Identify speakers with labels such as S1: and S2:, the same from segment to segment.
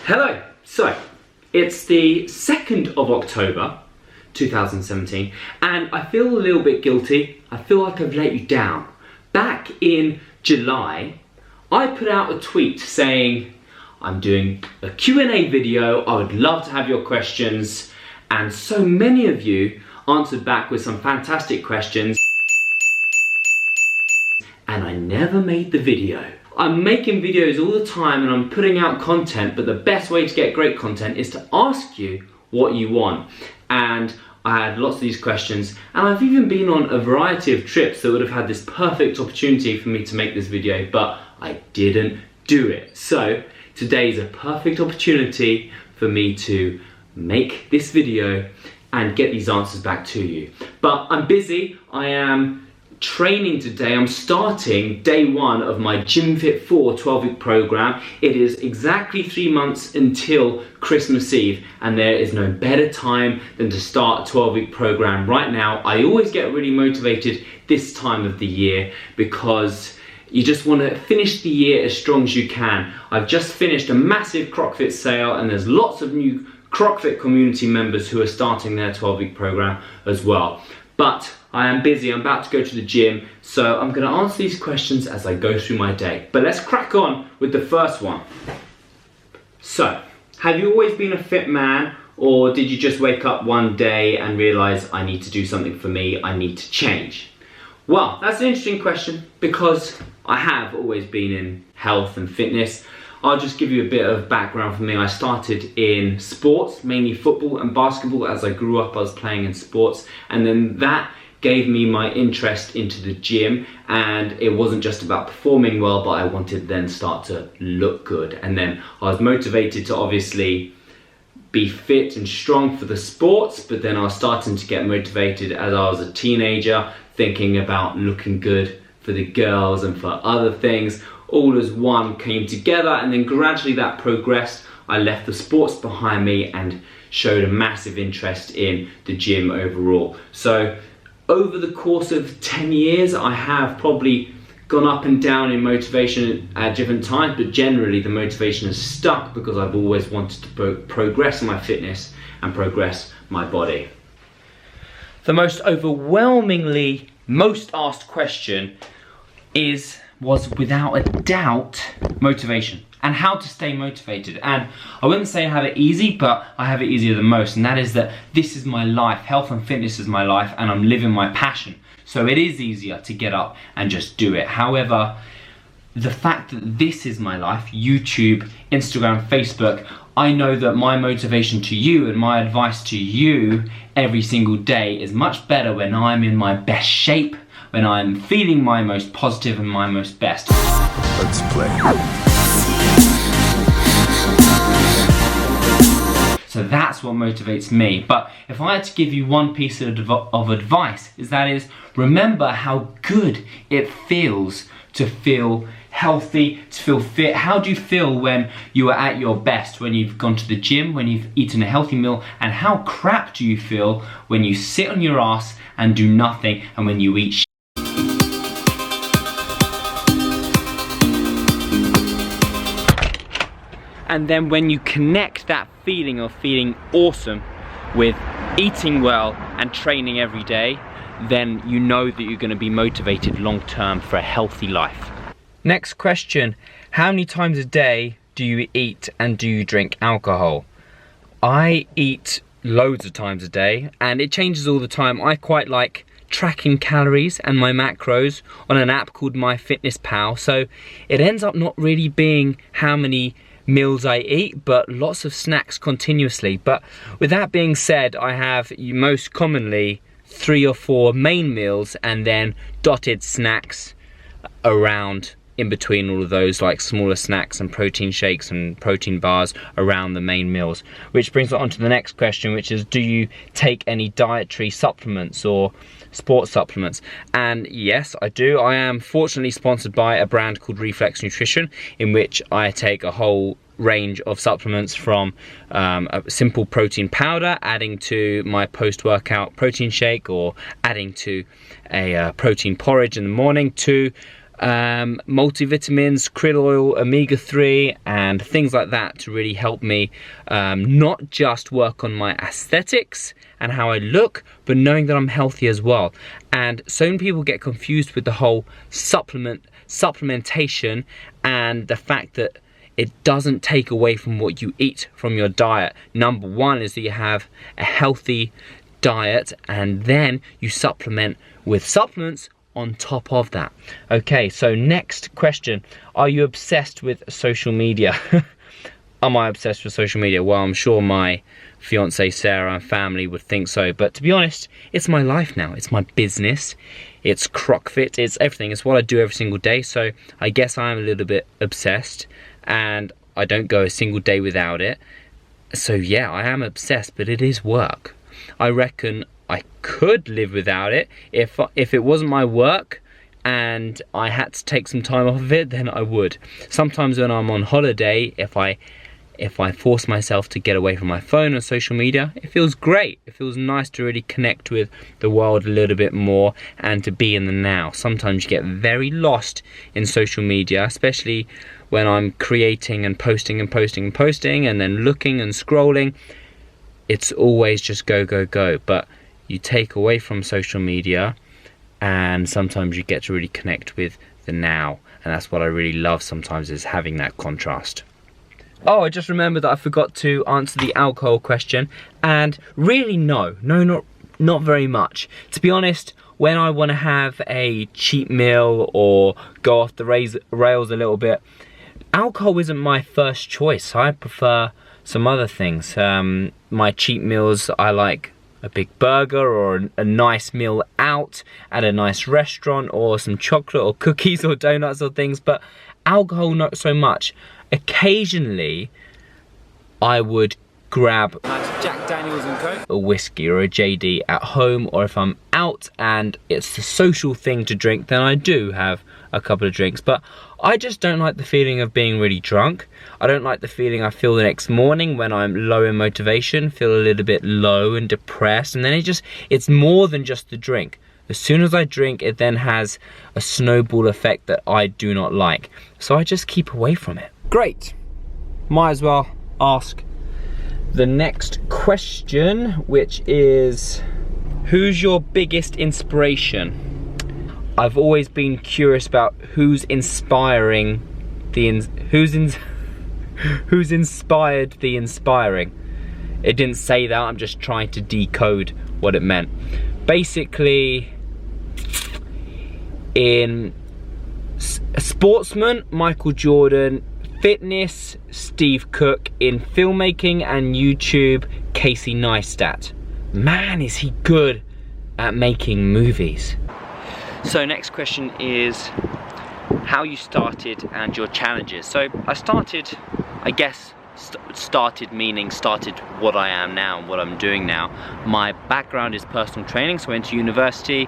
S1: Hello, so it's the 2nd of October 2017 and I feel a little bit guilty. I feel like I've let you down. Back in July, I put out a tweet saying I'm doing a Q&A video, I would love to have your questions, and so many of you answered back with some fantastic questions and I never made the video. I'm making videos all the time and I'm putting out content, but the best way to get great content is to ask you what you want. And I had lots of these questions, and I've even been on a variety of trips that would have had this perfect opportunity for me to make this video, but I didn't do it. So today is a perfect opportunity for me to make this video and get these answers back to you. But I'm busy, I am training today. I'm starting day one of my Gym Fit 4 12-week program. It is exactly 3 months until Christmas Eve, and there is no better time than to start a 12-week program right now. I always get really motivated this time of the year because you just want to finish the year as strong as you can. I've just finished a massive Crockford sale and there's lots of new Crockford community members who are starting their 12-week program as well. But I am busy, I'm about to go to the gym, so I'm going to answer these questions as I go through my day. But let's crack on with the first one. So, have you always been a fit man, or did you just wake up one day and realise I need to do something for me, I need to change? Well, that's an interesting question because I have always been in health and fitness. I'll just give you a bit of background for me. I started in sports, mainly football and basketball. As I grew up, I was playing in sports, and then that gave me my interest into the gym, and it wasn't just about performing well, but I wanted to then start to look good. And then I was motivated to obviously be fit and strong for the sports, but then I was starting to get motivated as I was a teenager, thinking about looking good for the girls and for other things. All as one came together, and then gradually that progressed. I left the sports behind me and showed a massive interest in the gym overall. So over the course of 10 years, I have probably gone up and down in motivation at different times, but generally the motivation has stuck because I've always wanted to progress my fitness and progress my body. The most overwhelmingly most asked question was without a doubt motivation and how to stay motivated. And I wouldn't say I have it easy, but I have it easier than most, and that is that this is my life. Health and fitness is my life, and I'm living my passion. So it is easier to get up and just do it. However, the fact that this is my life, YouTube, Instagram, Facebook, I know that my motivation to you and my advice to you every single day is much better when I'm in my best shape, when I'm feeling my most positive and my most best.
S2: Let's play.
S1: So that's what motivates me. But if I had to give you one piece of advice, is remember how good it feels to feel healthy, to feel fit. How do you feel when you are at your best, when you've gone to the gym, when you've eaten a healthy meal, and how crap do you feel when you sit on your ass and do nothing, and when you eat shit? And then when you connect that feeling of feeling awesome with eating well and training every day, then you know that you're going to be motivated long term for a healthy life. Next question, how many times a day do you eat and do you drink alcohol? I eat loads of times a day, and it changes all the time. I quite like tracking calories and my macros on an app called MyFitnessPal, so it ends up not really being how many meals I eat, but lots of snacks continuously. But with that being said, I have most commonly 3 or 4 main meals and then dotted snacks around in between all of those, like smaller snacks and protein shakes and protein bars around the main meals. Which brings us on to the next question, which is, do you take any dietary supplements or sports supplements? And yes, I do. I am fortunately sponsored by a brand called Reflex Nutrition, in which I take a whole range of supplements from a simple protein powder, adding to my post-workout protein shake, or adding to a protein porridge in the morning, to multivitamins, krill oil, omega-3 and things like that to really help me not just work on my aesthetics and how I look, but knowing that I'm healthy as well. And so many people get confused with the whole supplementation and the fact that it doesn't take away from what you eat from your diet. Number one is that you have a healthy diet and then you supplement with supplements on top of that. Okay, so next question. Are you obsessed with social media? Am I obsessed with social media? Well, I'm sure my fiance Sarah and family would think so, but to be honest, it's my life now. It's my business. It's Crockford. It's everything. It's what I do every single day. So I guess I'm a little bit obsessed and I don't go a single day without it. So yeah, I am obsessed, but it is work. I reckon I could live without it. If it wasn't my work and I had to take some time off of it, then I would. Sometimes when I'm on holiday, if I force myself to get away from my phone and social media, it feels great. It feels nice to really connect with the world a little bit more and to be in the now. Sometimes you get very lost in social media, especially when I'm creating and posting and posting and posting and then looking and scrolling. It's always just go, go, go. But you take away from social media and sometimes you get to really connect with the now. And that's what I really love sometimes, is having that contrast. Oh, I just remembered that I forgot to answer the alcohol question. And really not very much. To be honest, when I want to have a cheat meal or go off the rails a little bit, alcohol isn't my first choice. I prefer some other things. My cheat meals, I like a big burger or a nice meal out at a nice restaurant, or some chocolate or cookies or donuts or things, but alcohol not so much. Occasionally I would grab Jack Daniels and Coke, a whiskey or a JD at home, or if I'm out and it's a social thing to drink, then I do have a couple of drinks. But I just don't like the feeling of being really drunk. I don't like the feeling I feel the next morning when I'm low in motivation, feel a little bit low and depressed, and then it's more than just the drink. As soon as I drink, it then has a snowball effect that I do not like. So I just keep away from it. Great. Might as well ask the next question, which is, who's your biggest inspiration? I've always been curious about who's inspired the inspiring. It didn't say that, I'm just trying to decode what it meant. Basically, in sportsman, Michael Jordan; fitness, Steve Cook; in filmmaking and YouTube, Casey Neistat. Man, is he good at making movies. So next question is how you started and your challenges. So I started, I guess, started meaning started what I am now and what I'm doing now. My background is personal training, so I went to university,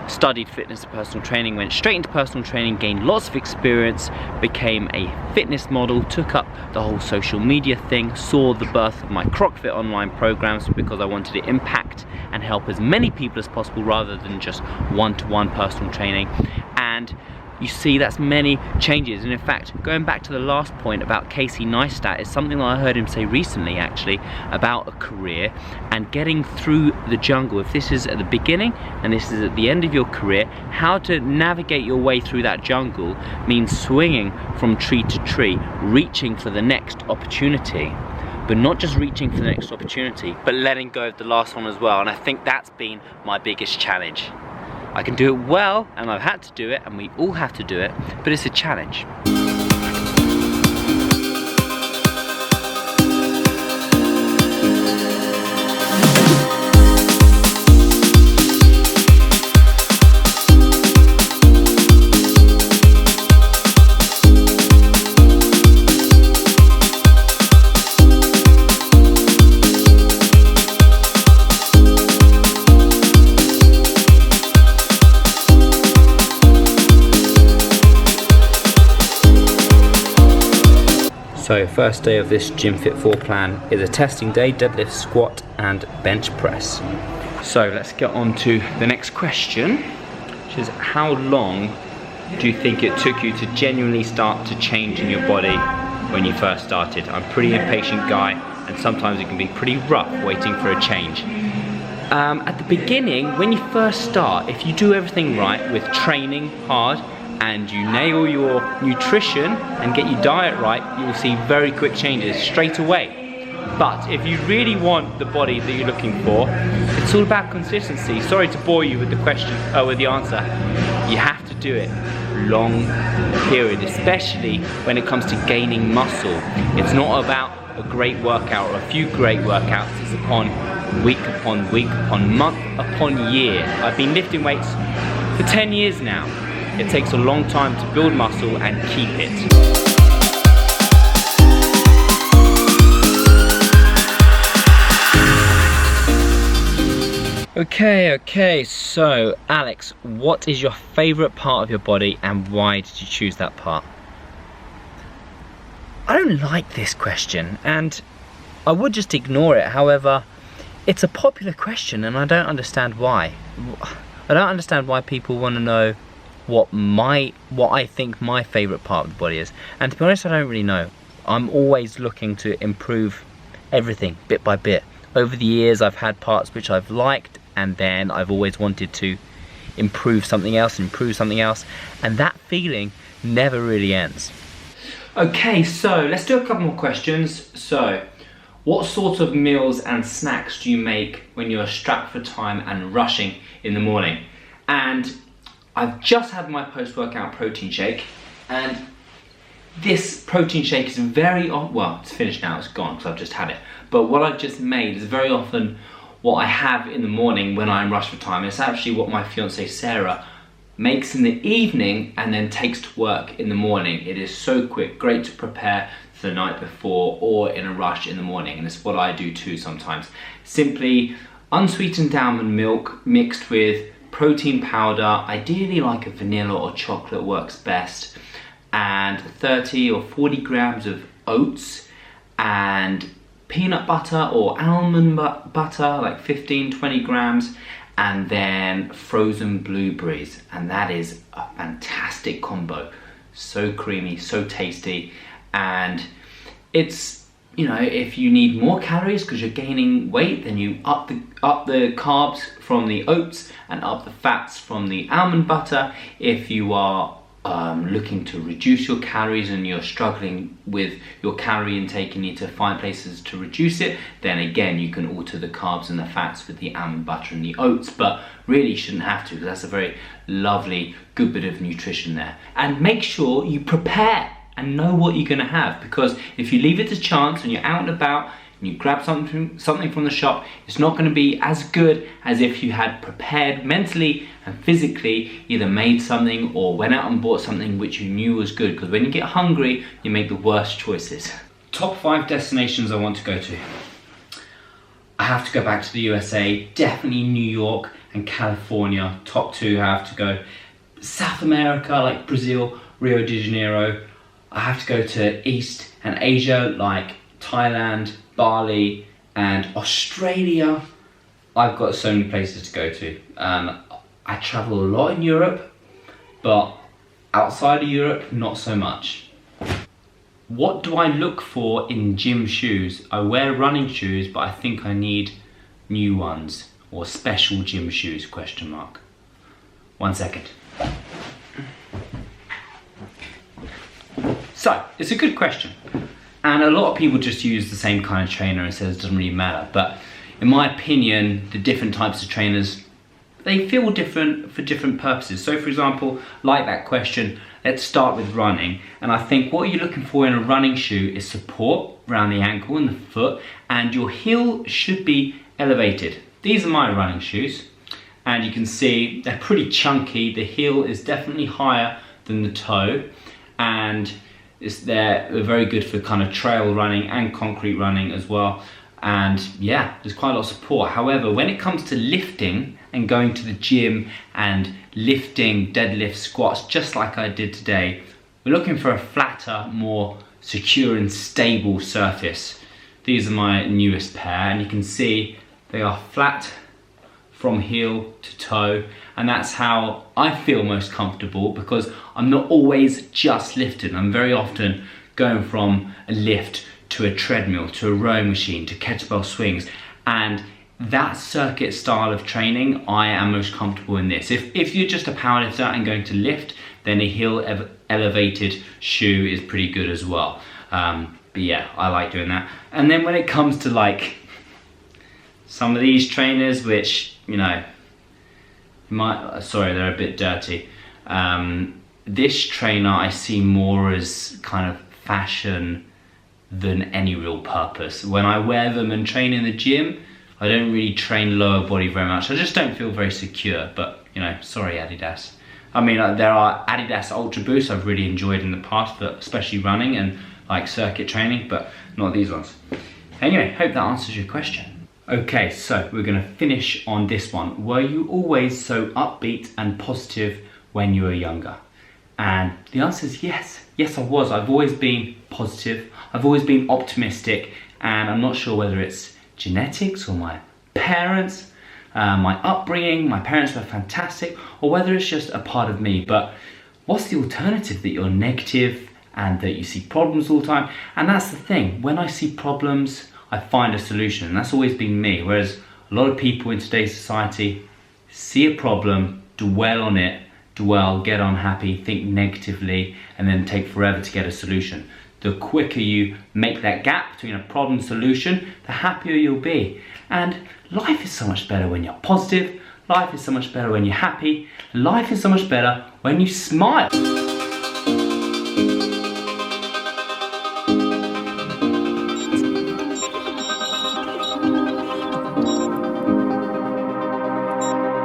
S1: studied fitness and personal training, went straight into personal training, gained lots of experience, became a fitness model, took up the whole social media thing, saw the birth of my Crockford online programs because I wanted to impact and help as many people as possible rather than just one-to-one personal training. And you see, that's many changes. And in fact, going back to the last point about Casey Neistat, is something that I heard him say recently actually about a career and getting through the jungle. If this is at the beginning and this is at the end of your career, how to navigate your way through that jungle means swinging from tree to tree, reaching for the next opportunity. But not just reaching for the next opportunity, but letting go of the last one as well. And I think that's been my biggest challenge. I can do it well, and I've had to do it, and we all have to do it, but it's a challenge. So first day of this Gym Fit 4 plan is a testing day, deadlift, squat and bench press. So let's get on to the next question, which is how long do you think it took you to genuinely start to change in your body when you first started? I'm a pretty impatient guy, and sometimes it can be pretty rough waiting for a change. At the beginning, when you first start, if you do everything right with training hard and you nail your nutrition and get your diet right, you will see very quick changes straight away. But if you really want the body that you're looking for, it's all about consistency. Sorry to bore you with the question, with the answer. You have to do it long period, especially when it comes to gaining muscle. It's not about a great workout or a few great workouts. It's week upon week upon month upon year. I've been lifting weights for 10 years now. It takes a long time to build muscle and keep it. Okay, so Alex, what is your favourite part of your body and why did you choose that part? I don't like this question and I would just ignore it. However, it's a popular question and I don't understand why. I don't understand why people want to know what I think my favourite part of the body is. And to be honest, I don't really know. I'm always looking to improve everything bit by bit. Over the years I've had parts which I've liked and then I've always wanted to improve something else, and that feeling never really ends. Okay, so let's do a couple more questions. So, what sort of meals and snacks do you make when you're strapped for time and rushing in the morning? And I've just had my post-workout protein shake, and this protein shake is well, it's finished now, it's gone because I've just had it. But what I've just made is very often what I have in the morning when I'm rushed for time. It's actually what my fiancée Sarah makes in the evening and then takes to work in the morning. It is so quick, great to prepare for the night before or in a rush in the morning, and it's what I do too sometimes. Simply unsweetened almond milk mixed with protein powder, ideally like a vanilla or chocolate works best, and 30 or 40 grams of oats and peanut butter or almond butter, like 15-20 grams, and then frozen blueberries, and that is a fantastic combo. So creamy, so tasty, and it's, you know, if you need more calories because you're gaining weight, then you up the carbs from the oats and up the fats from the almond butter. If you are looking to reduce your calories and you're struggling with your calorie intake and need to find places to reduce it, then again you can alter the carbs and the fats with the almond butter and the oats, but really you shouldn't have to because that's a very lovely good bit of nutrition there. And make sure you prepare and know what you're going to have, because if you leave it to chance and you're out and about and you grab something from the shop, it's not going to be as good as if you had prepared mentally and physically, either made something or went out and bought something which you knew was good, because when you get hungry you make the worst choices. Top 5 destinations I want to go to. I have to go back to the USA, definitely New York and California. Top 2 I have to go. South America like Brazil, Rio de Janeiro. I have to go to East and Asia like Thailand, Bali and Australia. I've got so many places to go to. I travel a lot in Europe, but outside of Europe, not so much. What do I look for in gym shoes? I wear running shoes, but I think I need new ones, or special gym shoes, question mark. 1 second. So, it's a good question. And a lot of people just use the same kind of trainer and says it doesn't really matter. But in my opinion, the different types of trainers, they feel different for different purposes. So for example, like that question, let's start with running. And I think what you're looking for in a running shoe is support around the ankle and the foot, and your heel should be elevated. These are my running shoes. And you can see they're pretty chunky. The heel is definitely higher than the toe. And they're very good for kind of trail running and concrete running as well. And yeah, there's quite a lot of support. However, when it comes to lifting and going to the gym and lifting deadlift squats, just like I did today, we're looking for a flatter, more secure and stable surface. These are my newest pair, and you can see they are flat, from heel to toe, and that's how I feel most comfortable, because I'm not always just lifting. I'm very often going from a lift to a treadmill, to a rowing machine, to kettlebell swings, and that circuit style of training, I am most comfortable in this. If you're just a powerlifter and going to lift, then a heel elevated shoe is pretty good as well. But yeah, I like doing that. And then when it comes to like some of these trainers, which, you know, sorry, they're a bit dirty. This trainer I see more as kind of fashion than any real purpose. When I wear them and train in the gym, I don't really train lower body very much. I just don't feel very secure, but you know, sorry Adidas. I mean, there are Adidas Ultra Boosts I've really enjoyed in the past, but especially running and like circuit training, but not these ones. Anyway, hope that answers your question. Okay, so we're gonna finish on this one. Were you always so upbeat and positive when you were younger? And the answer is yes. Yes, I was. I've always been positive. I've always been optimistic, and I'm not sure whether it's genetics or my parents, my upbringing, my parents were fantastic, or whether it's just a part of me. But what's the alternative? That you're negative and that you see problems all the time? And that's the thing. When I see problems, I find a solution, and that's always been me. Whereas a lot of people in today's society see a problem, dwell on it, get unhappy, think negatively, and then take forever to get a solution. The quicker you make that gap between a problem and solution, the happier you'll be. And life is so much better when you're positive, life is so much better when you're happy, life is so much better when you smile.